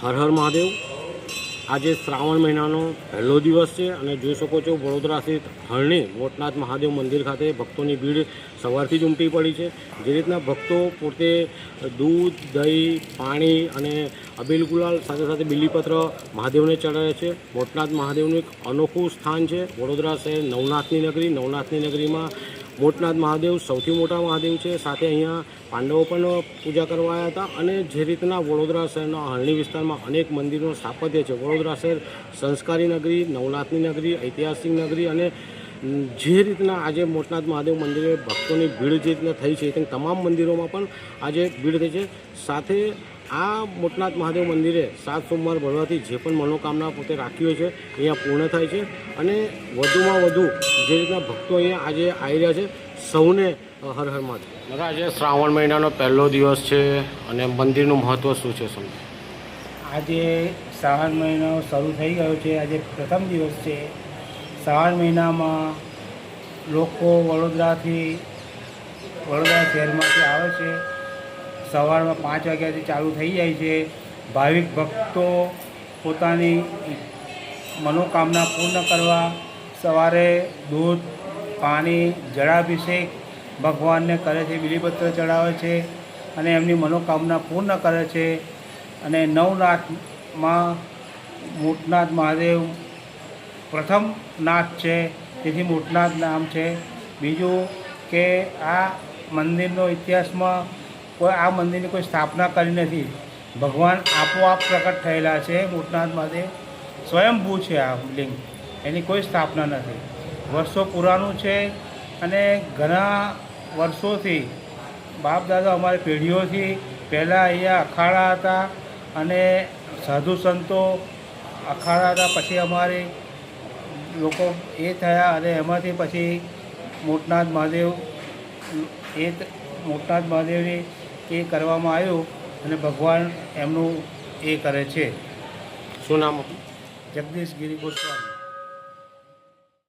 હર હર મહાદેવ। આજે શ્રાવણ મહિનાનો પહેલો દિવસ છે અને જોઈ શકો છો વડોદરા સ્થિત હરણી મોટનાથ મહાદેવ મંદિર ખાતે ભક્તોની ભીડ સવારથી જ ઉમટી પડી છે। જે રીતના ભક્તો પોતે દૂધ, દહીં, પાણી અને અબીલ ગુલાલ સાથે સાથે બીલીપત્ર મહાદેવને ચડાવે છે। મોટનાથ મહાદેવનું એક અનોખું સ્થાન છે। વડોદરા શહેર નવનાથની નગરી, નવનાથની નગરીમાં મોટનાથ મહાદેવ સૌથી મોટા મહાદેવ છે। સાથે અહીંયા પાંડવો પણ પૂજા કરવા આવ્યા હતા અને જે રીતના વડોદરા શહેરના હરણી વિસ્તારમાં અનેક મંદિરોનું સ્થાપત્ય છે। વડોદરા શહેર સંસ્કારી નગરી, નવનાથની નગરી, ઐતિહાસિક નગરી અને જે રીતના આજે મોટનાથ મહાદેવ મંદિરે ભક્તોની ભીડ જે રીતના થઈ છે તે તમામ મંદિરોમાં પણ આજે ભીડ થઈ છે। સાથે આ મોટનાથ મહાદેવ મંદિરે 7 સોમવાર ભરવાથી જે પણ મનોકામના પોતે રાખી હોય છે અહીંયા પૂર્ણ થાય છે અને વધુમાં વધુ જે રીતના ભક્તો અહીંયા આજે આવી રહ્યા છે સૌને હર હર મહાદેવ। દાદા, આજે શ્રાવણ મહિનાનો પહેલો દિવસ છે અને મંદિરનું મહત્ત્વ શું છે સમજ? આજે શ્રાવણ મહિનો શરૂ થઈ ગયો છે। આજે પ્રથમ દિવસ છે। શ્રાવણ મહિનામાં લોકો વડોદરા શહેરમાંથી આવે છે। સવારમાં 5 વાગ્યાથી ચાલુ થઈ જાય છે। ભાવિક ભક્તો પોતાની મનોકામના પૂર્ણ કરવા સવારે દૂધ, પાણી, જળાભિષેક ભગવાનને કરે છે, બીલીપત્ર ચડાવે છે અને એમની મનોકામના પૂર્ણ કરે છે। અને નવનાથમાં મોટનાથ મહાદેવ પ્રથમ નાથ છે, તેથી મોટનાથ નામ છે। બીજું કે આ મંદિરનો ઇતિહાસમાં આ મંદિરની કોઈ સ્થાપના કરી નથી, ભગવાન આપોઆપ પ્રકટ થયેલા છે। મોટનાથ મહાદેવ સ્વયંભૂ છે આ લિંગ, એની કોઈ સ્થાપના નથી। વર્ષો પુરાણું છે અને ઘણા વર્ષોથી બાપ દાદા અમારી પેઢીઓથી પહેલાં અહીંયા અખાડા હતા અને સાધુ સંતો અખાડા હતા, પછી અમારી લોકો એ થયા અને એમાંથી પછી મોટનાથ મહાદેવની એ કરવામાં આવ્યું અને ભગવાન એમનું એ કરે છે। શું નામ? જગદીશ ગિરી ગોસ્વામી।